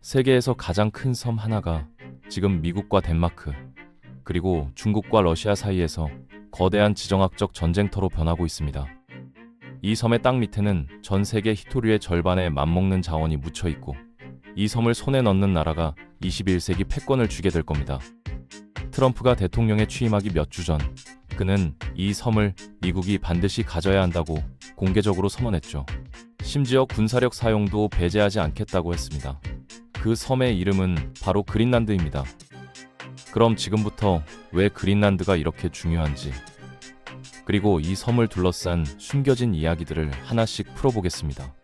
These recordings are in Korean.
세계에서 가장 큰 섬 하나가 지금 미국과 덴마크, 그리고 중국과 러시아 사이에서 거대한 지정학적 전쟁터로 변하고 있습니다. 이 섬의 땅 밑에는 전 세계 희토류의 절반에 맞먹는 자원이 묻혀 있고, 이 섬을 손에 넣는 나라가 21세기 패권을 쥐게 될 겁니다. 트럼프가 대통령에 취임하기 몇 주 전, 그는 이 섬을 미국이 반드시 가져야 한다고 공개적으로 선언했죠. 심지어 군사력 사용도 배제하지 않겠다고 했습니다. 그 섬의 이름은 바로 그린란드입니다. 그럼 지금부터 왜 그린란드가 이렇게 중요한지, 그리고 이 섬을 둘러싼 숨겨진 이야기들을 하나씩 풀어보겠습니다.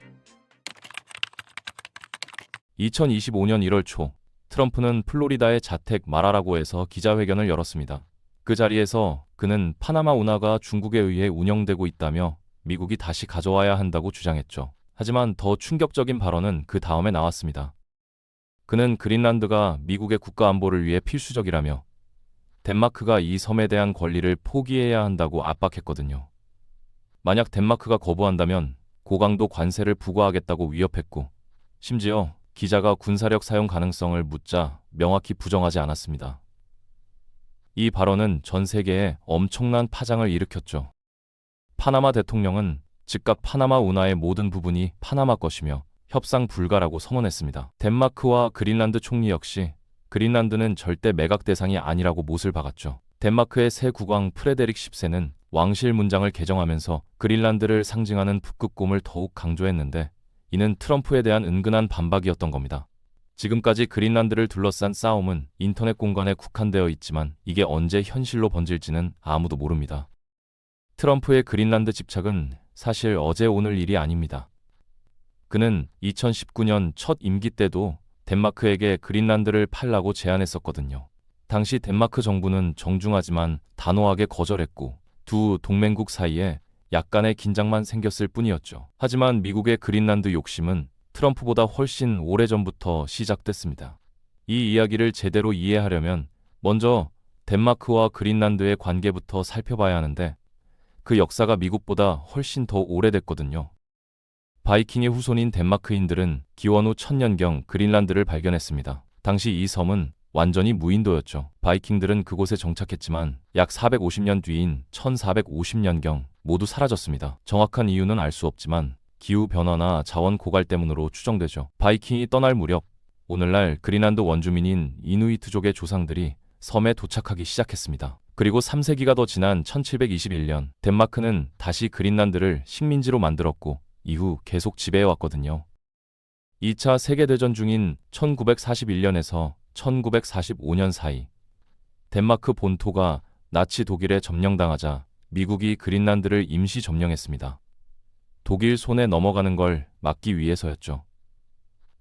2025년 1월 초, 트럼프는 플로리다의 자택 마라라고에서 기자회견을 열었습니다. 그 자리에서 그는 파나마 운하가 중국에 의해 운영되고 있다며 미국이 다시 가져와야 한다고 주장했죠. 하지만 더 충격적인 발언은 그 다음에 나왔습니다. 그는 그린란드가 미국의 국가 안보를 위해 필수적이라며 덴마크가 이 섬에 대한 권리를 포기해야 한다고 압박했거든요. 만약 덴마크가 거부한다면 고강도 관세를 부과하겠다고 위협했고, 심지어 기자가 군사력 사용 가능성을 묻자 명확히 부정하지 않았습니다. 이 발언은 전 세계에 엄청난 파장을 일으켰죠. 파나마 대통령은 즉각 파나마 운하의 모든 부분이 파나마 것이며 협상 불가라고 선언했습니다. 덴마크와 그린란드 총리 역시 그린란드는 절대 매각 대상이 아니라고 못을 박았죠. 덴마크의 새 국왕 프레데릭 10세는 왕실 문장을 개정하면서 그린란드를 상징하는 북극곰을 더욱 강조했는데, 이는 트럼프에 대한 은근한 반박이었던 겁니다. 지금까지 그린란드를 둘러싼 싸움은 인터넷 공간에 국한되어 있지만 이게 언제 현실로 번질지는 아무도 모릅니다. 트럼프의 그린란드 집착은 사실 어제 오늘 일이 아닙니다. 그는 2019년 첫 임기 때도 덴마크에게 그린란드를 팔라고 제안했었거든요. 당시 덴마크 정부는 정중하지만 단호하게 거절했고, 두 동맹국 사이에 약간의 긴장만 생겼을 뿐이었죠. 하지만 미국의 그린란드 욕심은 트럼프보다 훨씬 오래전부터 시작됐습니다. 이 이야기를 제대로 이해하려면 먼저 덴마크와 그린란드의 관계부터 살펴봐야 하는데, 그 역사가 미국보다 훨씬 더 오래됐거든요. 바이킹의 후손인 덴마크인들은 기원 후 1000년경 그린란드를 발견했습니다. 당시 이 섬은 완전히 무인도였죠. 바이킹들은 그곳에 정착했지만 약 450년 뒤인 1450년경 모두 사라졌습니다. 정확한 이유는 알 수 없지만 기후변화나 자원 고갈 때문으로 추정되죠. 바이킹이 떠날 무렵, 오늘날 그린란드 원주민인 이누이트족의 조상들이 섬에 도착하기 시작했습니다. 그리고 3세기가 더 지난 1721년, 덴마크는 다시 그린란드를 식민지로 만들었고 이후 계속 지배해왔거든요. 2차 세계대전 중인 1941년에서 1945년 사이, 덴마크 본토가 나치 독일에 점령당하자 미국이 그린란드를 임시 점령했습니다. 독일 손에 넘어가는 걸 막기 위해서였죠.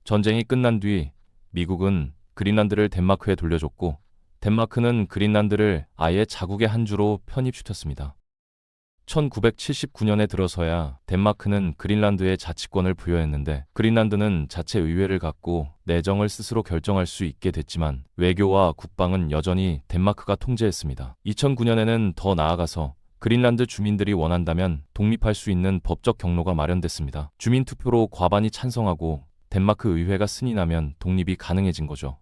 전쟁이 끝난 뒤 미국은 그린란드를 덴마크에 돌려줬고, 덴마크는 그린란드를 아예 자국의 한 주로 편입시켰습니다. 1979년에 들어서야 덴마크는 그린란드에 자치권을 부여했는데, 그린란드는 자체 의회를 갖고 내정을 스스로 결정할 수 있게 됐지만 외교와 국방은 여전히 덴마크가 통제했습니다. 2009년에는 더 나아가서 그린란드 주민들이 원한다면 독립할 수 있는 법적 경로가 마련됐습니다. 주민투표로 과반이 찬성하고 덴마크 의회가 승인하면 독립이 가능해진 거죠.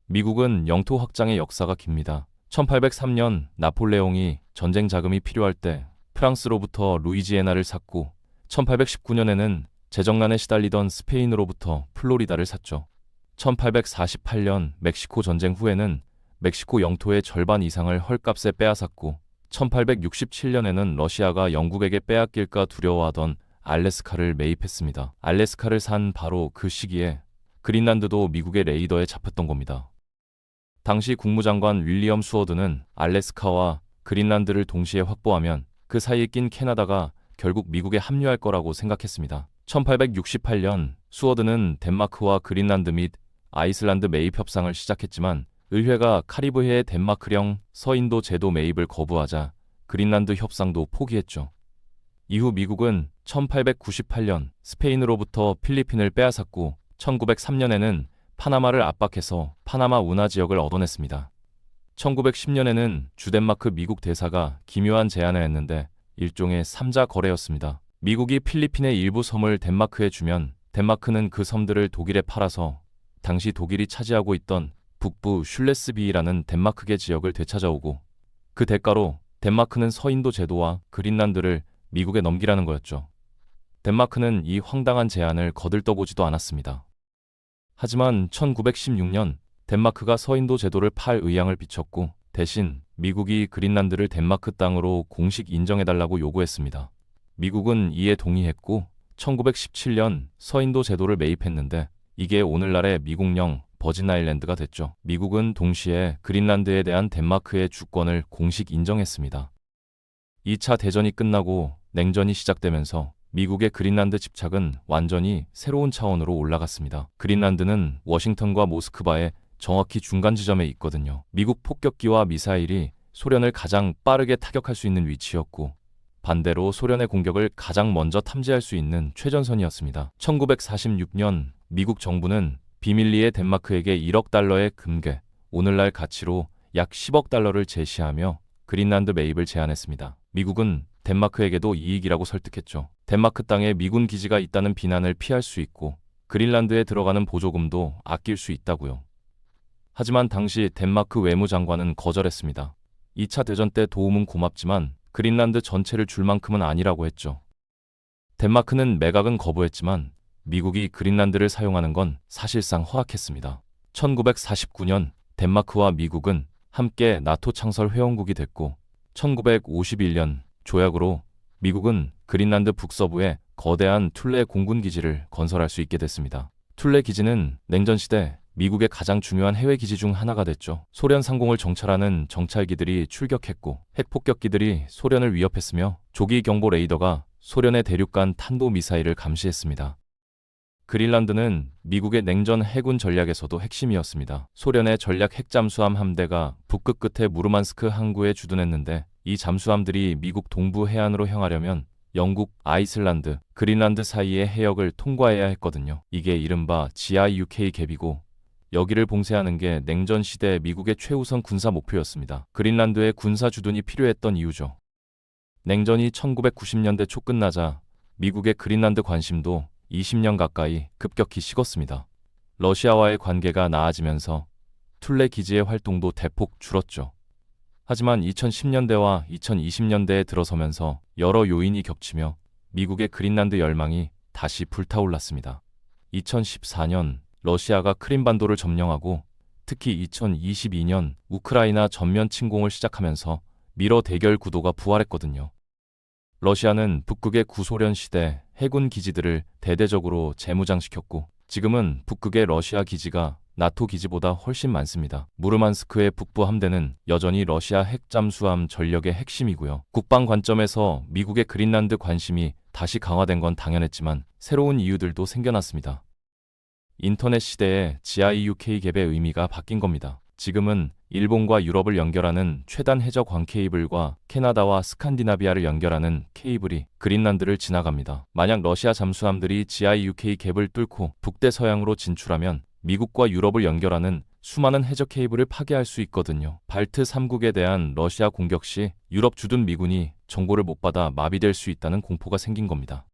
미국은 영토 확장의 역사가 깁니다. 1803년 나폴레옹이 전쟁 자금이 필요할 때 프랑스로부터 루이지애나를 샀고, 1819년에는 재정난에 시달리던 스페인으로부터 플로리다를 샀죠. 1848년 멕시코 전쟁 후에는 멕시코 영토의 절반 이상을 헐값에 빼앗았고, 1867년에는 러시아가 영국에게 빼앗길까 두려워하던 알래스카를 매입했습니다. 알래스카를 산 바로 그 시기에 그린란드도 미국의 레이더에 잡혔던 겁니다. 당시 국무장관 윌리엄 수어드는 알래스카와 그린란드를 동시에 확보하면 그 사이에 낀 캐나다가 결국 미국에 합류할 거라고 생각했습니다. 1868년 수어드는 덴마크와 그린란드 및 아이슬란드 매입 협상을 시작했지만 의회가 카리브해의 덴마크령 서인도 제도 매입을 거부하자 그린란드 협상도 포기했죠. 이후 미국은 1898년 스페인으로부터 필리핀을 빼앗았고, 1903년에는 파나마를 압박해서 파나마 운하 지역을 얻어냈습니다. 1910년에는 주덴마크 미국 대사가 기묘한 제안을 했는데 일종의 삼자 거래였습니다. 미국이 필리핀의 일부 섬을 덴마크에 주면 덴마크는 그 섬들을 독일에 팔아서 당시 독일이 차지하고 있던 북부 슐레스비라는 덴마크계 지역을 되찾아오고 그 대가로 덴마크는 서인도 제도와 그린란드를 미국에 넘기라는 거였죠. 덴마크는 이 황당한 제안을 거들떠보지도 않았습니다. 하지만 1916년 덴마크가 서인도 제도를 팔 의향을 비췄고 대신 미국이 그린란드를 덴마크 땅으로 공식 인정해달라고 요구했습니다. 미국은 이에 동의했고 1917년 서인도 제도를 매입했는데 이게 오늘날의 미국령 버진 아일랜드가 됐죠. 미국은 동시에 그린란드에 대한 덴마크의 주권을 공식 인정했습니다. 2차 대전이 끝나고 냉전이 시작되면서 미국의 그린란드 집착은 완전히 새로운 차원으로 올라갔습니다. 그린란드는 워싱턴과 모스크바의 정확히 중간 지점에 있거든요. 미국 폭격기와 미사일이 소련을 가장 빠르게 타격할 수 있는 위치였고 반대로 소련의 공격을 가장 먼저 탐지할 수 있는 최전선이었습니다. 1946년 미국 정부는 비밀리에 덴마크에게 1억 달러의 금괴, 오늘날 가치로 약 10억 달러를 제시하며 그린란드 매입을 제안했습니다. 미국은 덴마크에게도 이익이라고 설득했죠. 덴마크 땅에 미군 기지가 있다는 비난을 피할 수 있고 그린란드에 들어가는 보조금도 아낄 수 있다고요. 하지만 당시 덴마크 외무장관은 거절했습니다. 2차 대전 때 도움은 고맙지만 그린란드 전체를 줄 만큼은 아니라고 했죠. 덴마크는 매각은 거부했지만 미국이 그린란드를 사용하는 건 사실상 허락했습니다. 1949년 덴마크와 미국은 함께 나토 창설 회원국이 됐고 1951년 조약으로 미국은 그린란드 북서부에 거대한 툴레 공군 기지를 건설할 수 있게 됐습니다. 툴레 기지는 냉전 시대 미국의 가장 중요한 해외 기지 중 하나가 됐죠. 소련 상공을 정찰하는 정찰기들이 출격했고 핵폭격기들이 소련을 위협했으며 조기 경보 레이더가 소련의 대륙간 탄도 미사일을 감시했습니다. 그린란드는 미국의 냉전 해군 전략에서도 핵심이었습니다. 소련의 전략 핵잠수함 함대가 북극 끝에 무르만스크 항구에 주둔했는데 이 잠수함들이 미국 동부 해안으로 향하려면 영국, 아이슬란드, 그린란드 사이의 해역을 통과해야 했거든요. 이게 이른바 GIUK 갭이고 여기를 봉쇄하는 게 냉전 시대 미국의 최우선 군사 목표였습니다. 그린란드의 군사 주둔이 필요했던 이유죠. 냉전이 1990년대 초 끝나자 미국의 그린란드 관심도 20년 가까이 급격히 식었습니다. 러시아와의 관계가 나아지면서 툴레 기지의 활동도 대폭 줄었죠. 하지만 2010년대와 2020년대에 들어서면서 여러 요인이 겹치며 미국의 그린란드 열망이 다시 불타올랐습니다. 2014년 러시아가 크림반도를 점령하고 특히 2022년 우크라이나 전면 침공을 시작하면서 미러 대결 구도가 부활했거든요. 러시아는 북극의 구소련 시대 해군 기지들을 대대적으로 재무장시켰고 지금은 북극의 러시아 기지가 나토 기지보다 훨씬 많습니다. 무르만스크의 북부 함대는 여전히 러시아 핵잠수함 전력의 핵심이고요. 국방 관점에서 미국의 그린란드 관심이 다시 강화된 건 당연했지만 새로운 이유들도 생겨났습니다. 인터넷 시대에 GIUK 갭의 의미가 바뀐 겁니다. 지금은 일본과 유럽을 연결하는 최단 해저 광 케이블과 캐나다와 스칸디나비아를 연결하는 케이블이 그린란드를 지나갑니다. 만약 러시아 잠수함들이 GIUK 갭을 뚫고 북대서양으로 진출하면 미국과 유럽을 연결하는 수많은 해저 케이블을 파괴할 수 있거든요. 발트 3국에 대한 러시아 공격 시 유럽 주둔 미군이 정보를 못 받아 마비될 수 있다는 공포가 생긴 겁니다.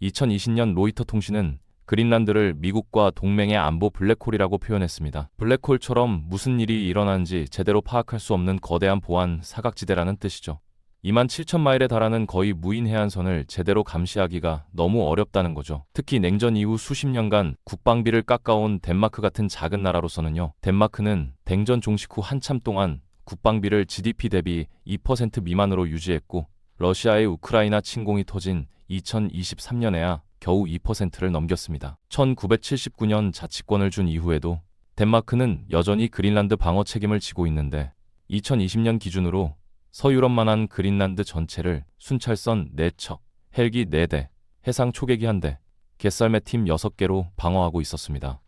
2020년 로이터 통신은 그린란드를 미국과 동맹의 안보 블랙홀이라고 표현했습니다. 블랙홀처럼 무슨 일이 일어난지 제대로 파악할 수 없는 거대한 보안 사각지대라는 뜻이죠. 27,000마일에 달하는 거의 무인 해안선을 제대로 감시하기가 너무 어렵다는 거죠. 특히 냉전 이후 수십 년간 국방비를 깎아온 덴마크 같은 작은 나라로서는요. 덴마크는 냉전 종식 후 한참 동안 국방비를 GDP 대비 2% 미만으로 유지했고 러시아의 우크라이나 침공이 터진 2023년에야 겨우 2%를 넘겼습니다. 1979년 자치권을 준 이후에도 덴마크는 여전히 그린란드 방어 책임을 지고 있는데 2020년 기준으로 서유럽만한 그린란드 전체를 순찰선 4척, 헬기 4대, 해상 초계기 1대, 갯썰매 팀 6개로 방어하고 있었습니다.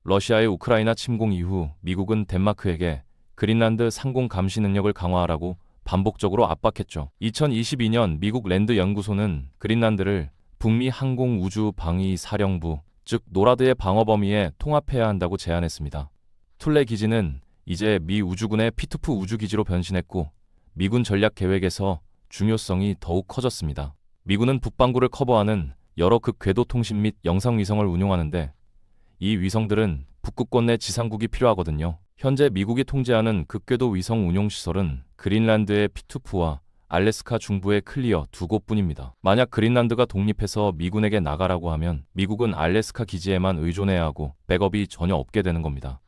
러시아의 우크라이나 침공 이후 미국은 덴마크에게 그린란드 상공 감시 능력을 강화하라고 반복적으로 압박했죠. 2022년 미국 랜드 연구소는 그린란드를 북미 항공우주방위사령부, 즉 노라드의 방어 범위에 통합해야 한다고 제안했습니다. 툴레 기지는 이제 미 우주군의 피투프 우주기지로 변신했고 미군 전략 계획에서 중요성이 더욱 커졌습니다. 미군은 북반구를 커버하는 여러 극 궤도 통신 및 영상위성을 운용하는데 이 위성들은 북극권 내 지상국이 필요하거든요. 현재 미국이 통제하는 극궤도 위성 운용시설은 그린란드의 피투프와 알래스카 중부의 클리어 두 곳뿐입니다. 만약 그린란드가 독립해서 미군에게 나가라고 하면 미국은 알래스카 기지에만 의존해야 하고 백업이 전혀 없게 되는 겁니다.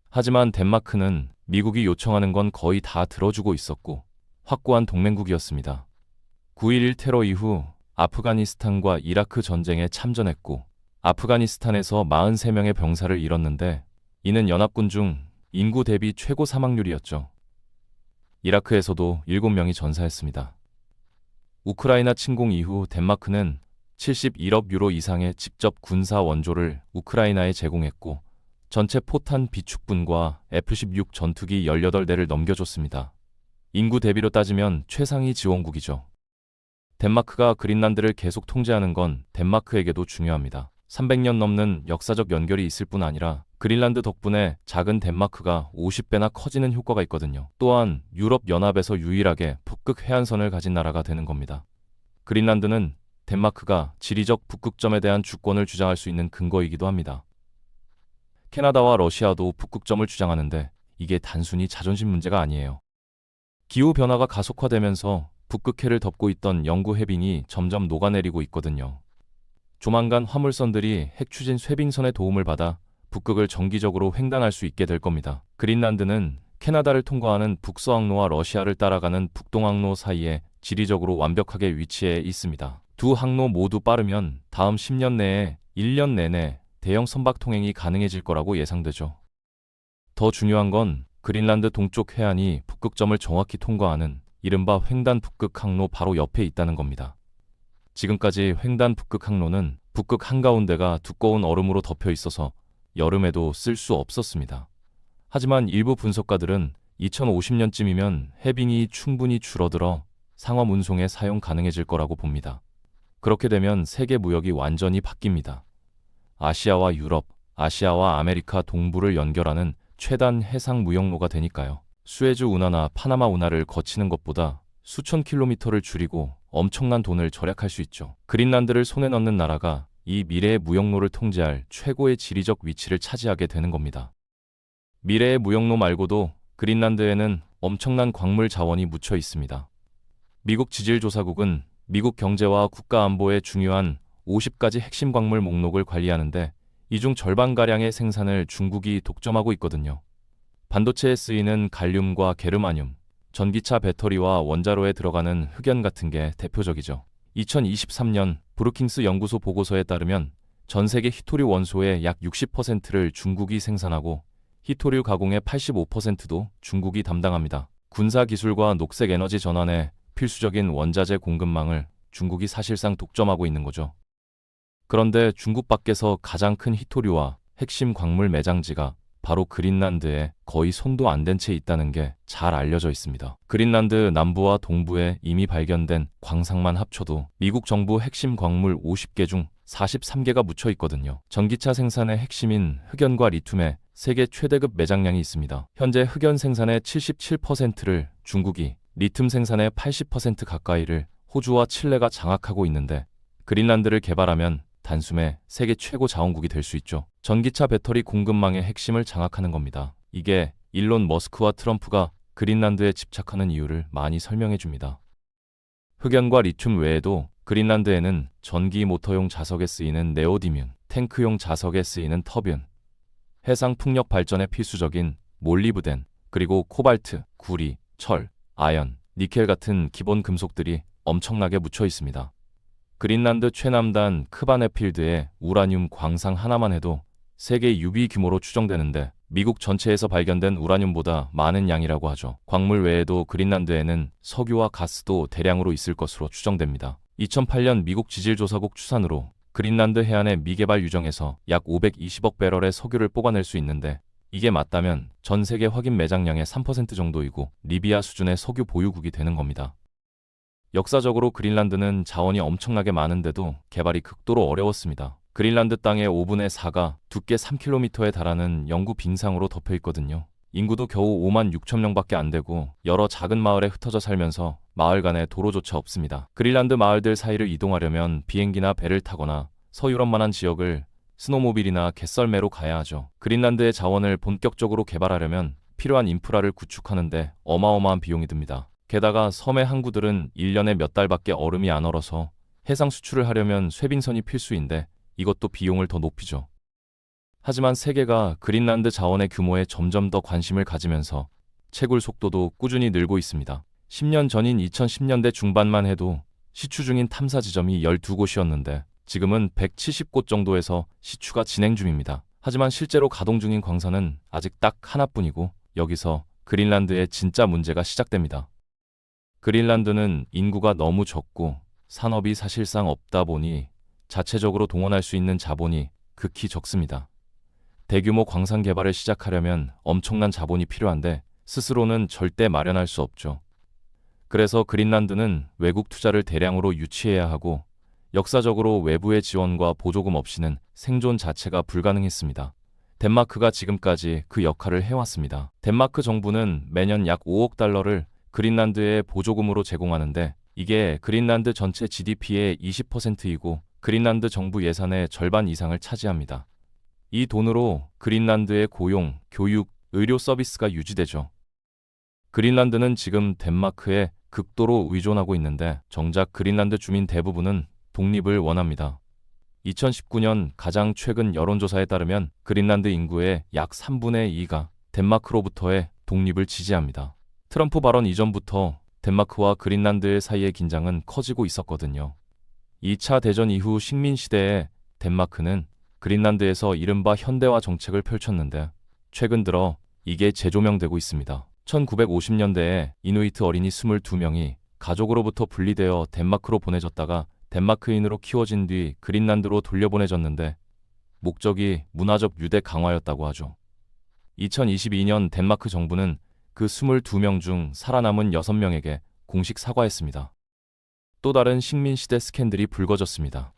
하지만 덴마크는 미국이 요청하는 건 거의 다 들어주고 있었고 확고한 동맹국이었습니다. 9.11 테러 이후 아프가니스탄과 이라크 전쟁에 참전했고 아프가니스탄에서 43명의 병사를 잃었는데 이는 연합군 중 인구 대비 최고 사망률이었죠. 이라크에서도 7명이 전사했습니다. 우크라이나 침공 이후 덴마크는 71억 유로 이상의 직접 군사 원조를 우크라이나에 제공했고 전체 포탄 비축분과 F-16 전투기 18대를 넘겨줬습니다. 인구 대비로 따지면 최상위 지원국이죠. 덴마크가 그린란드를 계속 통제하는 건 덴마크에게도 중요합니다. 300년 넘는 역사적 연결이 있을 뿐 아니라 그린란드 덕분에 작은 덴마크가 50배나 커지는 효과가 있거든요. 또한 유럽연합에서 유일하게 북극 해안선을 가진 나라가 되는 겁니다. 그린란드는 덴마크가 지리적 북극점에 대한 주권을 주장할 수 있는 근거이기도 합니다. 캐나다와 러시아도 북극점을 주장하는데 이게 단순히 자존심 문제가 아니에요. 기후변화가 가속화되면서 북극해를 덮고 있던 영구 해빙이 점점 녹아내리고 있거든요. 조만간 화물선들이 핵추진 쇄빙선의 도움을 받아 북극을 정기적으로 횡단할 수 있게 될 겁니다. 그린란드는 캐나다를 통과하는 북서항로와 러시아를 따라가는 북동항로 사이에 지리적으로 완벽하게 위치해 있습니다. 두 항로 모두 빠르면 다음 10년 내에 1년 내내 대형 선박 통행이 가능해질 거라고 예상되죠. 더 중요한 건 그린란드 동쪽 해안이 북극점을 정확히 통과하는 이른바 횡단 북극 항로 바로 옆에 있다는 겁니다. 지금까지 횡단 북극 항로는 북극 한가운데가 두꺼운 얼음으로 덮여 있어서 여름에도 쓸 수 없었습니다. 하지만 일부 분석가들은 2050년쯤이면 해빙이 충분히 줄어들어 상업 운송에 사용 가능해질 거라고 봅니다. 그렇게 되면 세계 무역이 완전히 바뀝니다. 아시아와 유럽, 아시아와 아메리카 동부를 연결하는 최단 해상 무역로가 되니까요. 수에즈 운하나 파나마 운하를 거치는 것보다 수천 킬로미터를 줄이고 엄청난 돈을 절약할 수 있죠. 그린란드를 손에 넣는 나라가 이 미래의 무역로를 통제할 최고의 지리적 위치를 차지하게 되는 겁니다. 미래의 무역로 말고도 그린란드에는 엄청난 광물 자원이 묻혀 있습니다. 미국 지질조사국은 미국 경제와 국가 안보에 중요한 50가지 핵심 광물 목록을 관리하는데 이 중 절반가량의 생산을 중국이 독점하고 있거든요. 반도체에 쓰이는 갈륨과 게르마늄, 전기차 배터리와 원자로에 들어가는 흑연 같은 게 대표적이죠. 2023년 브루킹스 연구소 보고서에 따르면 전 세계 히토류 원소의 약 60%를 중국이 생산하고 히토류 가공의 85%도 중국이 담당합니다. 군사 기술과 녹색 에너지 전환에 필수적인 원자재 공급망을 중국이 사실상 독점하고 있는 거죠. 그런데 중국 밖에서 가장 큰 히토류와 핵심 광물 매장지가 바로 그린란드에 거의 손도 안 댄 채 있다는 게 잘 알려져 있습니다. 그린란드 남부와 동부에 이미 발견된 광상만 합쳐도 미국 정부 핵심 광물 50개 중 43개가 묻혀 있거든요. 전기차 생산의 핵심인 흑연과 리튬에 세계 최대급 매장량이 있습니다. 현재 흑연 생산의 77%를 중국이, 리튬 생산의 80% 가까이를 호주와 칠레가 장악하고 있는데 그린란드를 개발하면 단숨에 세계 최고 자원국이 될 수 있죠. 전기차 배터리 공급망의 핵심을 장악하는 겁니다. 이게 일론 머스크와 트럼프가 그린란드에 집착하는 이유를 많이 설명해 줍니다. 흑연과 리튬 외에도 그린란드에는 전기 모터용 자석에 쓰이는 네오디뮴, 탱크용 자석에 쓰이는 터뷴, 해상 풍력 발전에 필수적인 몰리브덴, 그리고 코발트, 구리, 철, 아연, 니켈 같은 기본 금속들이 엄청나게 묻혀 있습니다. 그린란드 최남단 크바네필드의 우라늄 광상 하나만 해도 세계 유비 규모로 추정되는데 미국 전체에서 발견된 우라늄보다 많은 양이라고 하죠. 광물 외에도 그린란드에는 석유와 가스도 대량으로 있을 것으로 추정됩니다. 2008년 미국 지질조사국 추산으로 그린란드 해안의 미개발 유정에서 약 520억 배럴의 석유를 뽑아낼 수 있는데 이게 맞다면 전 세계 확인 매장량의 3% 정도이고 리비아 수준의 석유 보유국이 되는 겁니다. 역사적으로 그린란드는 자원이 엄청나게 많은데도 개발이 극도로 어려웠습니다. 그린란드 땅의 5분의 4가 두께 3km에 달하는 영구 빙상으로 덮여 있거든요. 인구도 겨우 5만 6천 명밖에 안 되고 여러 작은 마을에 흩어져 살면서 마을 간에 도로조차 없습니다. 그린란드 마을들 사이를 이동하려면 비행기나 배를 타거나 서유럽만한 지역을 스노모빌이나 갯썰매로 가야 하죠. 그린란드의 자원을 본격적으로 개발하려면 필요한 인프라를 구축하는데 어마어마한 비용이 듭니다. 게다가 섬의 항구들은 1년에 몇 달밖에 얼음이 안 얼어서 해상 수출을 하려면 쇄빙선이 필수인데 이것도 비용을 더 높이죠. 하지만 세계가 그린란드 자원의 규모에 점점 더 관심을 가지면서 채굴 속도도 꾸준히 늘고 있습니다. 10년 전인 2010년대 중반만 해도 시추 중인 탐사 지점이 12곳이었는데 지금은 170곳 정도에서 시추가 진행 중입니다. 하지만 실제로 가동 중인 광산은 아직 딱 하나뿐이고 여기서 그린란드의 진짜 문제가 시작됩니다. 그린란드는 인구가 너무 적고 산업이 사실상 없다 보니 자체적으로 동원할 수 있는 자본이 극히 적습니다. 대규모 광산 개발을 시작하려면 엄청난 자본이 필요한데 스스로는 절대 마련할 수 없죠. 그래서 그린란드는 외국 투자를 대량으로 유치해야 하고 역사적으로 외부의 지원과 보조금 없이는 생존 자체가 불가능했습니다. 덴마크가 지금까지 그 역할을 해왔습니다. 덴마크 정부는 매년 약 5억 달러를 그린란드에 보조금으로 제공하는데 이게 그린란드 전체 GDP의 20%이고 그린란드 정부 예산의 절반 이상을 차지합니다. 이 돈으로 그린란드의 고용, 교육, 의료 서비스가 유지되죠. 그린란드는 지금 덴마크에 극도로 의존하고 있는데 정작 그린란드 주민 대부분은 독립을 원합니다. 2019년 가장 최근 여론조사에 따르면 그린란드 인구의 약 3분의 2가 덴마크로부터의 독립을 지지합니다. 트럼프 발언 이전부터 덴마크와 그린란드의 사이의 긴장은 커지고 있었거든요. 2차 대전 이후 식민시대에 덴마크는 그린란드에서 이른바 현대화 정책을 펼쳤는데 최근 들어 이게 재조명되고 있습니다. 1950년대에 이누이트 어린이 22명이 가족으로부터 분리되어 덴마크로 보내졌다가 덴마크인으로 키워진 뒤 그린란드로 돌려보내졌는데 목적이 문화적 유대 강화였다고 하죠. 2022년 덴마크 정부는 그 22명 중 살아남은 6명에게 공식 사과했습니다. 또 다른 식민시대 스캔들이 불거졌습니다.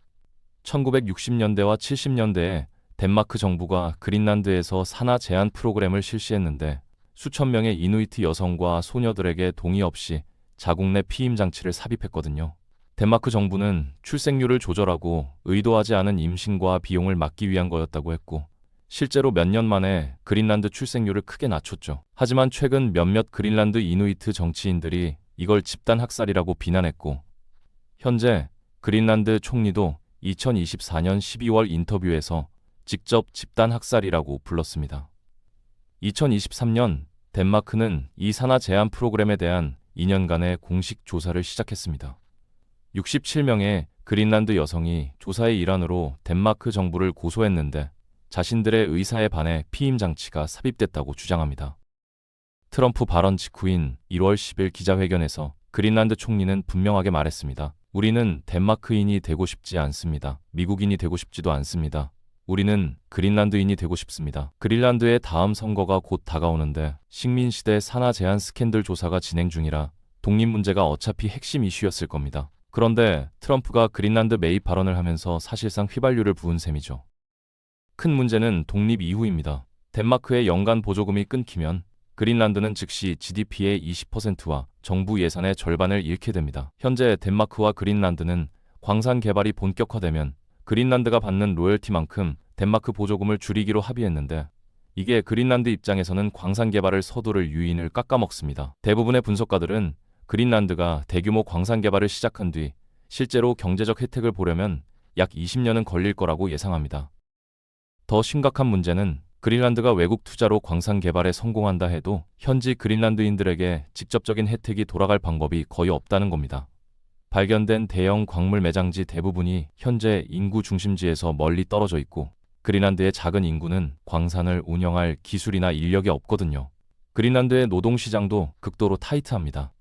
1960년대와 70년대에 덴마크 정부가 그린란드에서 산하 제한 프로그램을 실시했는데 수천 명의 이누이트 여성과 소녀들에게 동의 없이 자국 내 피임 장치를 삽입했거든요. 덴마크 정부는 출생률을 조절하고 의도하지 않은 임신과 비용을 막기 위한 거였다고 했고 실제로 몇 년 만에 그린란드 출생률을 크게 낮췄죠. 하지만 최근 몇몇 그린란드 이누이트 정치인들이 이걸 집단 학살이라고 비난했고 현재 그린란드 총리도 2024년 12월 인터뷰에서 직접 집단 학살이라고 불렀습니다. 2023년 덴마크는 이 산하 제한 프로그램에 대한 2년간의 공식 조사를 시작했습니다. 67명의 그린란드 여성이 조사의 일환으로 덴마크 정부를 고소했는데 자신들의 의사에 반해 피임 장치가 삽입됐다고 주장합니다. 트럼프 발언 직후인 1월 10일 기자회견에서 그린란드 총리는 분명하게 말했습니다. 우리는 덴마크인이 되고 싶지 않습니다. 미국인이 되고 싶지도 않습니다. 우리는 그린란드인이 되고 싶습니다. 그린란드의 다음 선거가 곧 다가오는데 식민시대 산하 제한 스캔들 조사가 진행 중이라 독립 문제가 어차피 핵심 이슈였을 겁니다. 그런데 트럼프가 그린란드 매입 발언을 하면서 사실상 휘발유를 부은 셈이죠. 큰 문제는 독립 이후입니다. 덴마크의 연간 보조금이 끊기면 그린란드는 즉시 GDP의 20%와 정부 예산의 절반을 잃게 됩니다. 현재 덴마크와 그린란드는 광산 개발이 본격화되면 그린란드가 받는 로열티만큼 덴마크 보조금을 줄이기로 합의했는데 이게 그린란드 입장에서는 광산 개발을 서두를 유인을 깎아먹습니다. 대부분의 분석가들은 그린란드가 대규모 광산 개발을 시작한 뒤 실제로 경제적 혜택을 보려면 약 20년은 걸릴 거라고 예상합니다. 더 심각한 문제는 그린란드가 외국 투자로 광산 개발에 성공한다 해도 현지 그린란드인들에게 직접적인 혜택이 돌아갈 방법이 거의 없다는 겁니다. 발견된 대형 광물 매장지 대부분이 현재 인구 중심지에서 멀리 떨어져 있고 그린란드의 작은 인구는 광산을 운영할 기술이나 인력이 없거든요. 그린란드의 노동시장도 극도로 타이트합니다.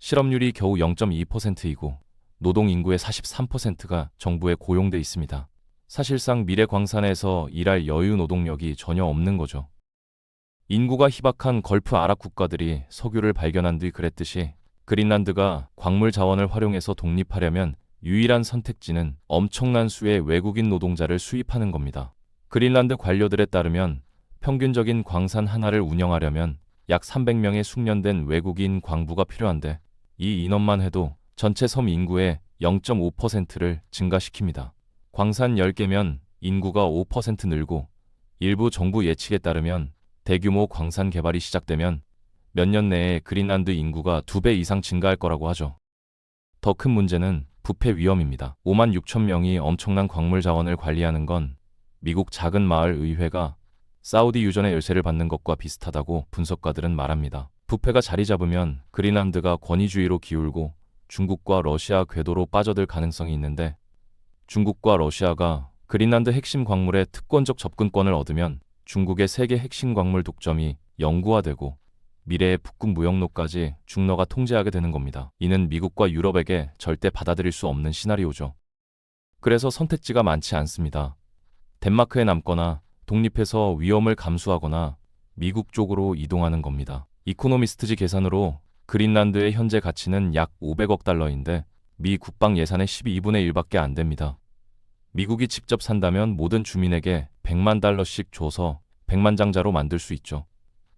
실업률이 겨우 0.2%이고 노동 인구의 43%가 정부에 고용돼 있습니다. 사실상 미래 광산에서 일할 여유 노동력이 전혀 없는 거죠. 인구가 희박한 걸프 아랍 국가들이 석유를 발견한 뒤 그랬듯이 그린란드가 광물 자원을 활용해서 독립하려면 유일한 선택지는 엄청난 수의 외국인 노동자를 수입하는 겁니다. 그린란드 관료들에 따르면 평균적인 광산 하나를 운영하려면 약 300명의 숙련된 외국인 광부가 필요한데 이 인원만 해도 전체 섬 인구의 0.5%를 증가시킵니다. 광산 10개면 인구가 5% 늘고 일부 정부 예측에 따르면 대규모 광산 개발이 시작되면 몇 년 내에 그린란드 인구가 2배 이상 증가할 거라고 하죠. 더 큰 문제는 부패 위험입니다. 5만 6천 명이 엄청난 광물 자원을 관리하는 건 미국 작은 마을 의회가 사우디 유전의 열쇠를 받는 것과 비슷하다고 분석가들은 말합니다. 부패가 자리 잡으면 그린란드가 권위주의로 기울고 중국과 러시아 궤도로 빠져들 가능성이 있는데, 중국과 러시아가 그린란드 핵심 광물의 특권적 접근권을 얻으면 중국의 세계 핵심 광물 독점이 영구화되고 미래의 북극 무역로까지 중러가 통제하게 되는 겁니다. 이는 미국과 유럽에게 절대 받아들일 수 없는 시나리오죠. 그래서 선택지가 많지 않습니다. 덴마크에 남거나 독립해서 위험을 감수하거나 미국 쪽으로 이동하는 겁니다. 이코노미스트지 계산으로 그린란드의 현재 가치는 약 500억 달러인데 미 국방 예산의 12분의 1밖에 안 됩니다. 미국이 직접 산다면 모든 주민에게 100만 달러씩 줘서 백만장자로 만들 수 있죠.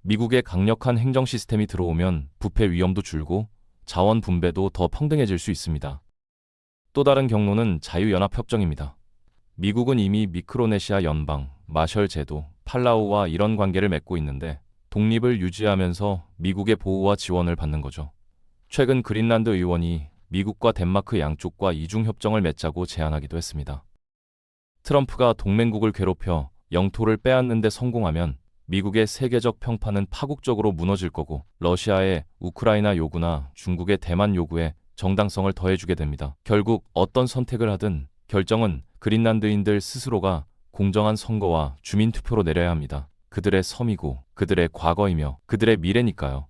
미국의 강력한 행정 시스템이 들어오면 부패 위험도 줄고 자원 분배도 더 평등해질 수 있습니다. 또 다른 경로는 자유연합협정입니다. 미국은 이미 미크로네시아 연방, 마셜 제도, 팔라우와 이런 관계를 맺고 있는데 독립을 유지하면서 미국의 보호와 지원을 받는 거죠. 최근 그린란드 의원이 미국과 덴마크 양쪽과 이중협정을 맺자고 제안하기도 했습니다. 트럼프가 동맹국을 괴롭혀 영토를 빼앗는 데 성공하면 미국의 세계적 평판은 파국적으로 무너질 거고 러시아의 우크라이나 요구나 중국의 대만 요구에 정당성을 더해주게 됩니다. 결국 어떤 선택을 하든 결정은 그린란드인들 스스로가 공정한 선거와 주민투표로 내려야 합니다. 그들의 섬이고 그들의 과거이며 그들의 미래니까요.